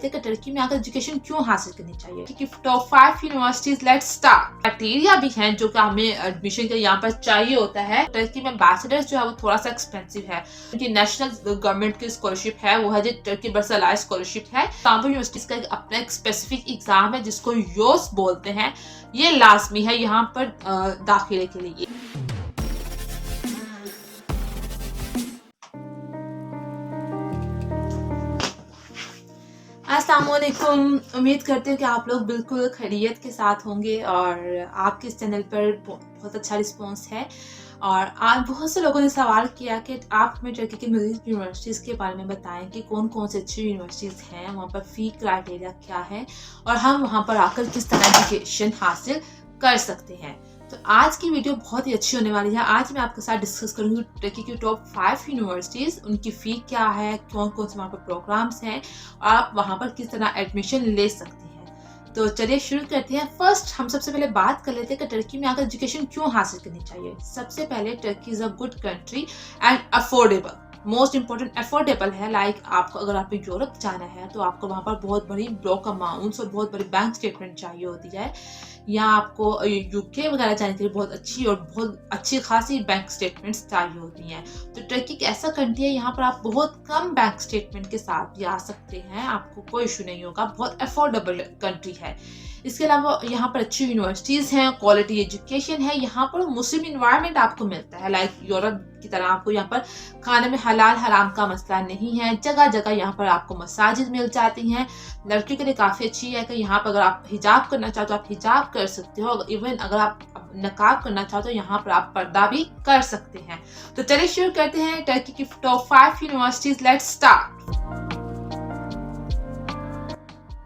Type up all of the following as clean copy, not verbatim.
देखिए टर्की में आकर एजुकेशन क्यों हासिल करनी चाहिए, क्योंकि top 5 universities let's start. Criteria भी हैं जो कि हमें एडमिशन के यहाँ पर चाहिए होता है। टर्की में बैचलर्स जो है वो थोड़ा सा एक्सपेंसिव है, क्योंकि नेशनल गवर्नमेंट की स्कॉलरशिप है वो है जो टर्की बर्सलाय स्कॉलरशिप है। इस्तांबुल यूनिवर्सिटीज का अपना एक स्पेसिफिक एग्जाम है जिसको योस बोलते हैं, ये लाजमी है यहाँ पर दाखिले के लिए। अस्सलामुअलैकुम, उम्मीद करती हूँ कि आप लोग बिल्कुल खैरियत के साथ होंगे और आपके इस चैनल पर बहुत अच्छा रिस्पांस है। और आज बहुत से लोगों ने सवाल किया कि आप हमें टर्की की मज़ीद यूनिवर्सिटीज़ के बारे में बताएं कि कौन कौन से अच्छी यूनिवर्सिटीज़ हैं, वहाँ पर फ़ी क्राइटेरिया क्या है और हम वहाँ पर आकर किस तरह एजुकेशन हासिल कर सकते हैं। तो आज की वीडियो बहुत ही अच्छी होने वाली है। आज मैं आपके साथ डिस्कस करूंगी टर्की की टॉप 5 यूनिवर्सिटीज़, उनकी फ़ी क्या है, कौन कौन से वहाँ पर प्रोग्राम्स हैं और आप वहाँ पर किस तरह एडमिशन ले सकते हैं। तो चलिए शुरू करते हैं। फर्स्ट हम सबसे पहले बात कर लेते हैं कि टर्की में आकर एजुकेशन क्यों हासिल करनी चाहिए। सबसे पहले Turkey is a good country and affordable. Most important affordable है। लाइक आपको अगर आपको यूरोप जाना है तो आपको वहाँ पर बहुत बड़ी ब्लॉक अमाउंट्स और बहुत बड़ी बैंक स्टेटमेंट चाहिए होती है, या आपको यूके वगैरह जाने के लिए बहुत अच्छी खासी बैंक स्टेटमेंट्स चाहिए होती हैं। तो टर्की एक ऐसा कंट्री है यहाँ पर आप बहुत कम बैंक स्टेटमेंट के साथ भी आ सकते हैं, आपको कोई इशू नहीं होगा। बहुत अफोर्डेबल कंट्री है। इसके अलावा यहाँ पर अच्छी यूनिवर्सिटीज़ हैं, क्वालिटी एजुकेशन है, यहाँ पर मुस्लिम इन्वायरमेंट आपको मिलता है। लाइक यूरोप की तरह आपको यहाँ पर खाने में हलाल हराम का मसला नहीं है। जगह जगह यहाँ पर आपको मसाजिद मिल जाती हैं। लड़कियों के लिए काफ़ी अच्छी है कि यहाँ पर अगर आप हिजाब करना चाहो तो आप हिजाब कर सकते हो। इवन अगर आप नकाब करना चाहो तो यहाँ पर आप पर्दा भी कर सकते हैं। तो चलिए शुरू करते हैं टर्की की top 5 universities. Let's start.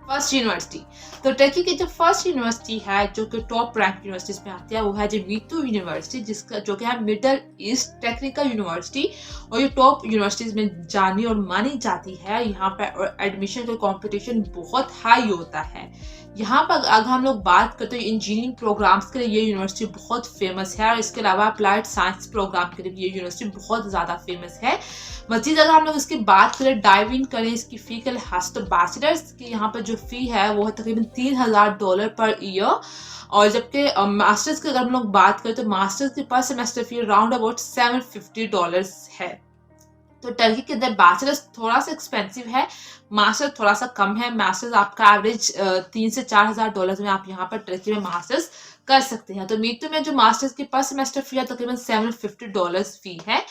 First university, तो टर्की की जो फर्स्ट यूनिवर्सिटी है जो कि टॉप रैंक यूनिवर्सिटीज में आती है वो है जो मीतू यूनिवर्सिटी, जिसका जो कि है मिडल ईस्ट टेक्निकल यूनिवर्सिटी। और ये टॉप यूनिवर्सिटीज में जानी और मानी जाती है। यहाँ पर एडमिशन का कंपटीशन बहुत हाई होता है। यहाँ पर अगर हम लोग बात करते हैं इंजीनियरिंग प्रोग्राम्स के लिए ये यूनिवर्सिटी बहुत फेमस है, और इसके अलावा अप्लाइड साइंस प्रोग्राम के लिए ये यूनिवर्सिटी बहुत ज़्यादा फेमस है। मजीद अगर हम लोग इसकी बात करें, डाइव इन करें इसकी फ़ी के लिहाज, तो बैचलर्स की यहाँ पर जो फ़ी है वो है तकरीबन $3000 पर ईयर। और जबकि मास्टर्स की अगर हम लोग बात करें तो मास्टर्स की पर सेमेस्टर फ़ी राउंड अबाउट $750 है। तो टर्की के अंदर बैचलर्स थोड़ा सा एक्सपेंसिव है, मास्टर्स थोड़ा सा कम है। मास्टर्स आपका एवरेज $3,000 से $4,000 में आप यहाँ पर टर्की में मास्टर्स कर सकते हैं। तो मीतू में जो मास्टर्स की पर सेमेस्टर फी है तकरीबन $750 फी है।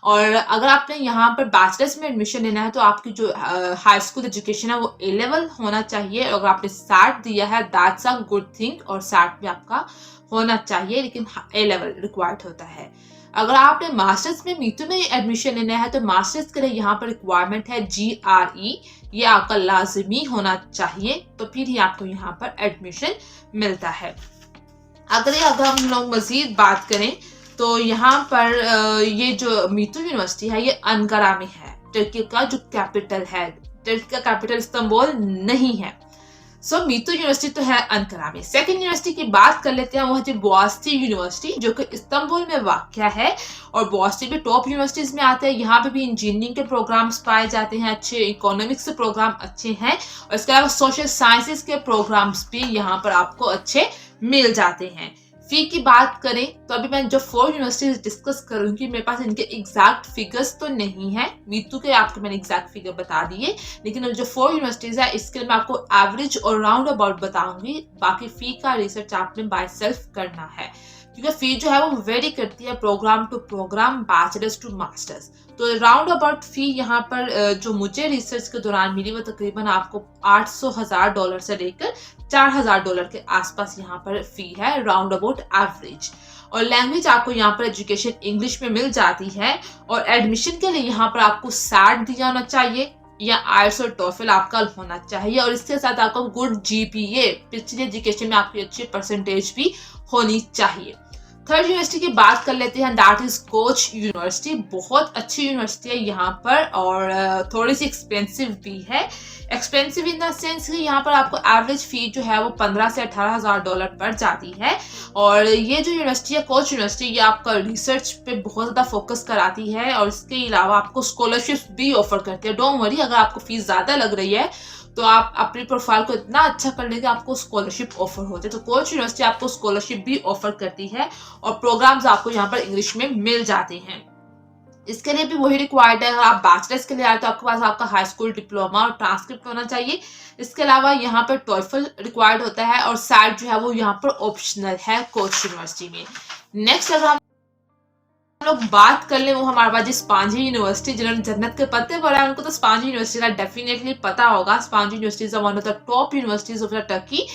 और अगर आपने यहाँ पर बैचलर्स में एडमिशन लेना है तो आपकी जो हाई स्कूल एजुकेशन है वो A लेवल होना चाहिए। अगर आपने SAT दिया है दैट्स अ गुड थिंग, और SAT भी आपका होना चाहिए, लेकिन A लेवल रिक्वायर्ड होता है। अगर आपने मास्टर्स में मीतू में एडमिशन लेना है तो मास्टर्स के लिए यहाँ पर रिक्वायरमेंट है GRE, ये आपका लाजमी होना चाहिए, तो फिर ही आपको यहाँ पर एडमिशन मिलता है। अगर हम लोग मजीद बात करें तो यहाँ पर ये जो मीतू यूनिवर्सिटी है ये अनकारा में है। टर्की का जो कैपिटल है, टर्की का कैपिटल इस्तांबुल नहीं है। सो मीतू यूनिवर्सिटी तो है अनकारा में। सेकंड यूनिवर्सिटी की बात कर लेते हैं, वो है बोआस्टी यूनिवर्सिटी जो कि इस्तांबुल में वाक़या है। और बोआस्टी भी टॉप यूनिवर्सिटीज़ में आते हैं। यहाँ पे भी इंजीनियरिंग के प्रोग्राम्स पाए जाते हैं अच्छे, इकोनॉमिक्स के प्रोग्राम अच्छे हैं, और इसके अलावा सोशल साइंसेस के प्रोग्राम्स भी यहाँ पर आपको अच्छे मिल जाते हैं। फी की बात करें तो अभी मैं जो 4 यूनिवर्सिटीज डिस्कस करूंगी, मेरे पास इनके एग्जैक्ट फिगर्स तो नहीं है। मीतू के आपको मैंने एग्जैक्ट फिगर बता दिए, लेकिन जो 4 यूनिवर्सिटीज है इसके लिए मैं आपको एवरेज और राउंड अबाउट बताऊंगी। बाकी फी का रिसर्च आपने बाय सेल्फ करना है, क्योंकि फी जो है वो वेरी करती है program to program, bachelors to masters. तो राउंड अबाउट फी यहाँ पर जो मुझे रिसर्च के दौरान मिली वो तकरीबन आपको $800,000 से लेकर $4,000 के आसपास यहाँ पर फी है, राउंड अबाउट एवरेज। और लैंग्वेज आपको यहाँ पर एजुकेशन इंग्लिश में मिल जाती है। और एडमिशन के लिए यहाँ पर आपको SAT दिया होना चाहिए या IELTS और TOEFL आपका होना चाहिए, और इसके साथ आपको गुड GPA, पिछले एजुकेशन में आपकी अच्छी परसेंटेज भी होनी चाहिए। थर्ड यूनिवर्सिटी की बात कर लेते हैं, दैट इज कोच यूनिवर्सिटी। बहुत अच्छी यूनिवर्सिटी है यहाँ पर, और थोड़ी सी एक्सपेंसिव भी है। एक्सपेंसिव इन द सेंस कि यहाँ पर आपको एवरेज फी जो है वो $15,000 से $18,000 पड़ जाती है। और ये जो यूनिवर्सिटी है कोच यूनिवर्सिटी, ये आपका रिसर्च पे बहुत ज़्यादा फोकस कराती है, और इसके अलावा आपको स्कॉलरशिप भी ऑफर करती है। डोंट वरी, अगर आपको फीस ज़्यादा लग रही है तो आप अपनी प्रोफाइल को इतना अच्छा कर लेंगे आपको स्कॉलरशिप ऑफर होते हैं। तो कोच यूनिवर्सिटी आपको स्कॉलरशिप भी ऑफर करती है और प्रोग्राम्स आपको यहाँ पर इंग्लिश में मिल जाते हैं। इसके लिए भी वही रिक्वायर्ड है। अगर आप बैचलर्स के लिए आए तो आपके पास आपका हाई स्कूल डिप्लोमा और ट्रांसक्रिप्ट होना चाहिए। इसके अलावा यहाँ पर टॉइफल रिक्वायर्ड होता है और सैट जो है वो यहाँ पर ऑप्शनल है कोच यूनिवर्सिटी में। नेक्स्ट अगर हम लोग बात कर ले वो हमारे पास स्पांजी यूनिवर्सिटी, जिन्होंने जन्नत के पत्ते पढ़ा है उनको तो स्पांजी यूनिवर्सिटी का डेफिनेटली पता होगा। स्पांजी university is one of the top universities of the Turkey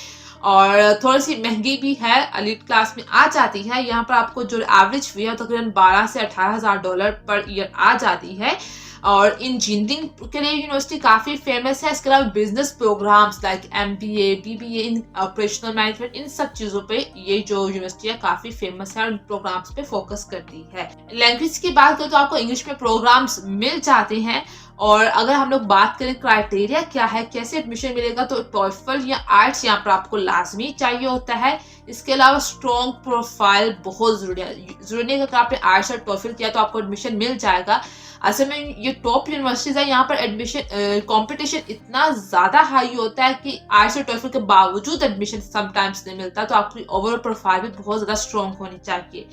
और थोड़ी सी महंगी भी है, एलीट क्लास में आ जाती है। यहाँ पर आपको जो एवरेज फी है तकरीबन 12 से 18,000 डॉलर पर ईयर आ जाती है। और इंजीनियरिंग के लिए यूनिवर्सिटी काफ़ी फेमस है। इसके अलावा business programs like MBA, BBA in operational management, इन सब चीज़ों पे ये जो यूनिवर्सिटी है काफ़ी फेमस है और इन प्रोग्राम्स पे फोकस करती है। लैंग्वेज की बात करें तो आपको इंग्लिश में प्रोग्राम्स मिल जाते हैं। और अगर हम लोग बात करें क्राइटेरिया क्या है, कैसे एडमिशन मिलेगा, तो टॉइफल या आर्ट्स यहाँ पर आपको लाजमी चाहिए होता है। इसके अलावा स्ट्रॉन्ग प्रोफाइल बहुत जरूरी है। जरूरी नहीं है कि आपने आर्ट्स और टॉइफल किया तो आपको एडमिशन मिल जाएगा। असल में ये टॉप यूनिवर्सिटीज है, यहाँ पर एडमिशन कंपटीशन इतना ज़्यादा हाई होता है कि आर्ट्स और टॉइफल के बावजूद एडमिशन समटाइम्स नहीं मिलता। तो आपकी ओवरऑल प्रोफाइल भी बहुत ज़्यादा स्ट्रॉन्ग होनी चाहिए।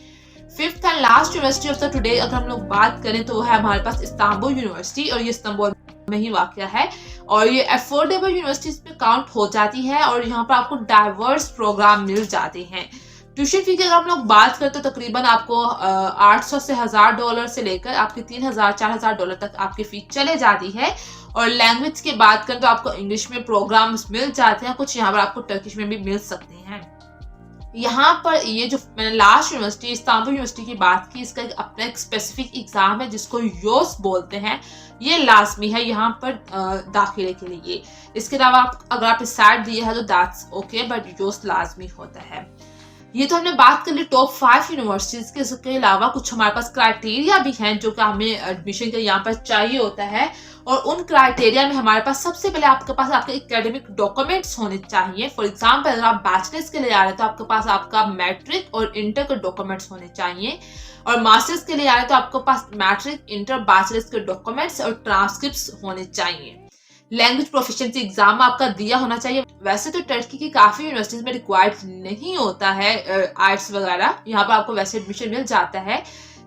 Fifth and last university of the today अगर हम लोग बात करें तो वो है हमारे पास इस्तांबुल यूनिवर्सिटी, और ये इस्तांबुल में ही वाक़या है और ये अफोर्डेबल यूनिवर्सिटीज में काउंट हो जाती है और यहाँ पर आपको डाइवर्स प्रोग्राम मिल जाते हैं। ट्यूशन फी की अगर हम लोग बात करें तो तकरीबन आपको 800 से $1,000 से लेकर आपकी 3,000-4,000 डॉलर तक आपकी फी चले जाती है। और लैंग्वेज की बात करें तो आपको इंग्लिश में प्रोग्राम्स मिल जाते हैं, कुछ यहाँ पर आपको टर्किश में भी मिल सकते हैं। यहाँ पर ये जो मैंने लास्ट यूनिवर्सिटी इस्तांबुल यूनिवर्सिटी की बात की, इसका अपना एक स्पेसिफिक एग्जाम है जिसको योस बोलते हैं। ये लाजमी है यहाँ पर दाखिले के लिए। इसके अलावा अगर आप सैट दिए है तो दैट्स ओके, बट योस लाजमी होता है। ये तो हमने बात कर ली टॉप 5 यूनिवर्सिटीज के। इसके अलावा कुछ हमारे पास क्राइटेरिया भी हैं जो कि हमें एडमिशन के यहाँ पर चाहिए होता है। और उन क्राइटेरिया में हमारे पास सबसे पहले आपके पास आपके एकेडमिक डॉक्यूमेंट्स होने चाहिए। फॉर एग्जांपल अगर आप बैचलर्स के लिए आ रहे हैं तो आपके पास आपका मैट्रिक और इंटर के डॉक्यूमेंट्स होने चाहिए। और मास्टर्स के लिए आ रहे हैं तो आपके पास मैट्रिक, इंटर, बैचलर्स के डॉक्यूमेंट्स और ट्रांसक्रिप्ट्स होने चाहिए। लैंग्वेज प्रोफिशिएंसी एग्जाम आपका दिया होना चाहिए। वैसे तो टर्की की काफी यूनिवर्सिटीज में रिक्वायर्ड नहीं होता है आर्ट्स वगैरह, यहाँ पर आपको वैसे एडमिशन मिल जाता है।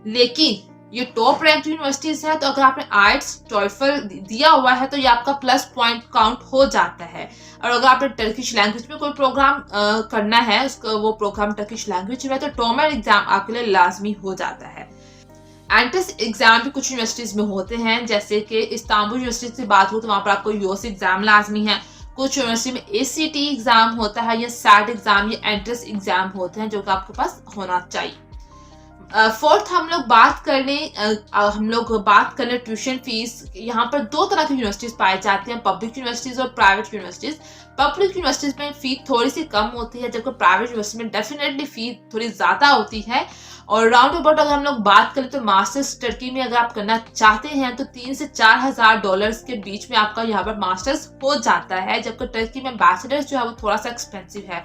लेकिन ये टॉप रैंक यूनिवर्सिटीज है तो अगर आपने आर्ट्स टॉइफल दिया हुआ है तो ये आपका प्लस पॉइंट काउंट हो जाता है। और अगर आपने टर्किश लैंग्वेज में कोई प्रोग्राम करना है, उसका वो प्रोग्राम टर्किश लैंग्वेज में है तो टॉमर एग्जाम आपके लिए लाजमी हो जाता है। एंट्रेंस एग्जाम भी कुछ यूनिवर्सिटीज में होते हैं, जैसे कि इस्तांबुल यूनिवर्सिटी से बात हो तो वहाँ पर आपको योस एग्जाम लाजमी है। कुछ यूनिवर्सिटी में ACT एग्जाम होता है या सैट एग्जाम या एंट्रेंस एग्जाम होते हैं जो कि आपके पास होना चाहिए। फोर्थ हम लोग बात कर लें ट्यूशन फीस। यहाँ पर दो तरह की यूनिवर्सिटीज पाई जाती हैं, पब्लिक यूनिवर्सिटीज और प्राइवेट यूनिवर्सिटीज। पब्लिक यूनिवर्सिटीज में फी थोड़ी सी कम होती है, जबकि प्राइवेट यूनिवर्सिटी में डेफिनेटली फी थोड़ी ज्यादा होती है। और राउंड अबाउट अगर हम लोग बात करें तो मास्टर्स टर्की में अगर आप करना चाहते हैं तो 3 से 4,000 डॉलर्स के बीच में आपका यहाँ पर मास्टर्स हो जाता है, जबकि टर्की में बैचलर्स जो है वो थोड़ा सा एक्सपेंसिव है।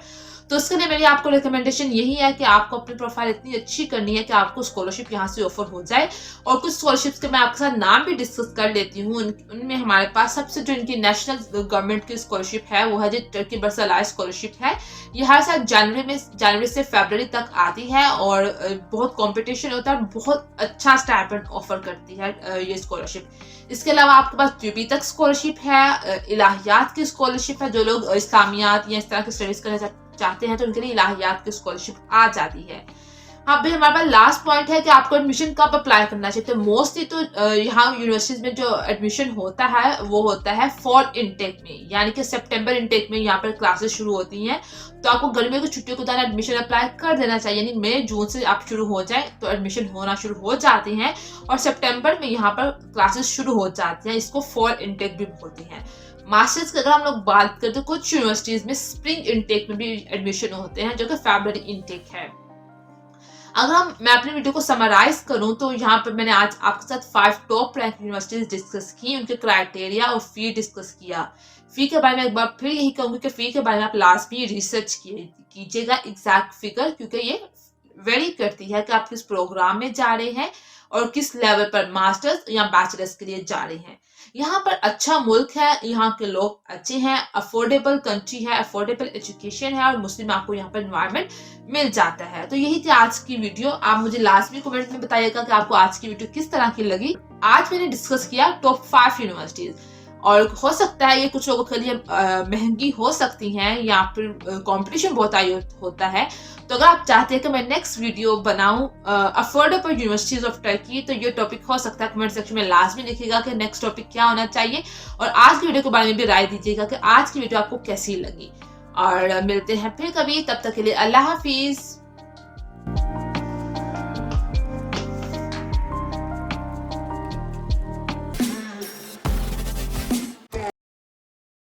तो इसके लिए मेरी आपको रिकमेंडेशन यही है कि आपको अपनी प्रोफाइल इतनी अच्छी करनी है कि आपको स्कॉलरशिप यहाँ से ऑफर हो जाए। और कुछ स्कॉलरशिप्स के मैं आपके साथ नाम भी डिस्कस कर लेती हूँ। उनमें हमारे पास सबसे जो इनकी नेशनल गवर्नमेंट की स्कॉलरशिप है वो है जो टर्की बर्सलाइज स्कॉलरशिप है। ये हर साल जनवरी से फरवरी तक आती है और बहुत कॉम्पिटिशन होता है, बहुत अच्छा स्टाइपेंड ऑफर करती है ये स्कॉलरशिप। इसके अलावा आपके पास यूपी तक स्कॉलरशिप है, इलाहियात की स्कॉलरशिप है। जो लोग इस्लामियात या इस तरह की स्टडीज करना चाहते हैं तो उनके लिए इलाहियात की स्कॉलरशिप आ जाती है। हाँ भाई, हमारे पास लास्ट पॉइंट है कि आपको एडमिशन कब अप्लाई करना चाहिए। तो मोस्टली तो यहाँ यूनिवर्सिटीज में जो एडमिशन होता है वो होता है फॉल इनटेक में, यानी कि सितंबर इनटेक में यहाँ पर क्लासेस शुरू होती हैं। तो आपको गर्मियों की छुट्टियों के दौरान एडमिशन अप्लाई कर देना चाहिए, यानी मई जून से आप शुरू हो जाए तो एडमिशन होना शुरू हो जाते हैं और सितंबर में यहाँ पर क्लासेस शुरू हो जाती हैं। इसको फॉल इनटेक भी बोलते हैं। मास्टर्स की अगर हम लोग बात करें तो कुछ यूनिवर्सिटीज में स्प्रिंग इनटेक में भी एडमिशन होते हैं जो कि फरवरी इनटेक है। अगर मैं अपनी वीडियो को समराइज करूं तो यहाँ पर मैंने आज आपके साथ 5 टॉप रैंक यूनिवर्सिटीज डिस्कस की, उनके क्राइटेरिया और फी डिस्कस किया। फी के बारे में एक बार फिर यही कहूंगी कि फी के बारे में आप लास्ट में रिसर्च कीजिएगा एग्जैक्ट फिगर, क्योंकि ये वेरी करती है कि आप किस प्रोग्राम में जा रहे हैं और किस लेवल पर मास्टर्स या बैचलर्स के लिए जा रहे हैं। यहाँ पर अच्छा मुल्क है, यहाँ के लोग अच्छे हैं, अफोर्डेबल कंट्री है, अफोर्डेबल एजुकेशन है और मुस्लिम आपको यहाँ पर एनवायरनमेंट मिल जाता है। तो यही थी आज की वीडियो। आप मुझे लास्ट में कमेंट में बताइएगा कि आपको आज की वीडियो किस तरह की लगी। आज मैंने डिस्कस किया टॉप 5 यूनिवर्सिटीज, और हो सकता है ये कुछ लोगों के लिए महंगी हो सकती हैं या फिर कंपटीशन बहुत हाई होता है। तो अगर आप चाहते हैं कि मैं नेक्स्ट वीडियो बनाऊं अफोर्डेबल यूनिवर्सिटीज ऑफ टर्की, तो ये टॉपिक हो सकता है कमेंट सेक्शन में लास्ट में लिखिएगा कि नेक्स्ट टॉपिक क्या होना चाहिए, और आज की वीडियो के बारे में भी राय दीजिएगा कि आज की वीडियो आपको कैसी लगी। और मिलते हैं फिर कभी, तब तक के लिए अल्लाह हाफिज।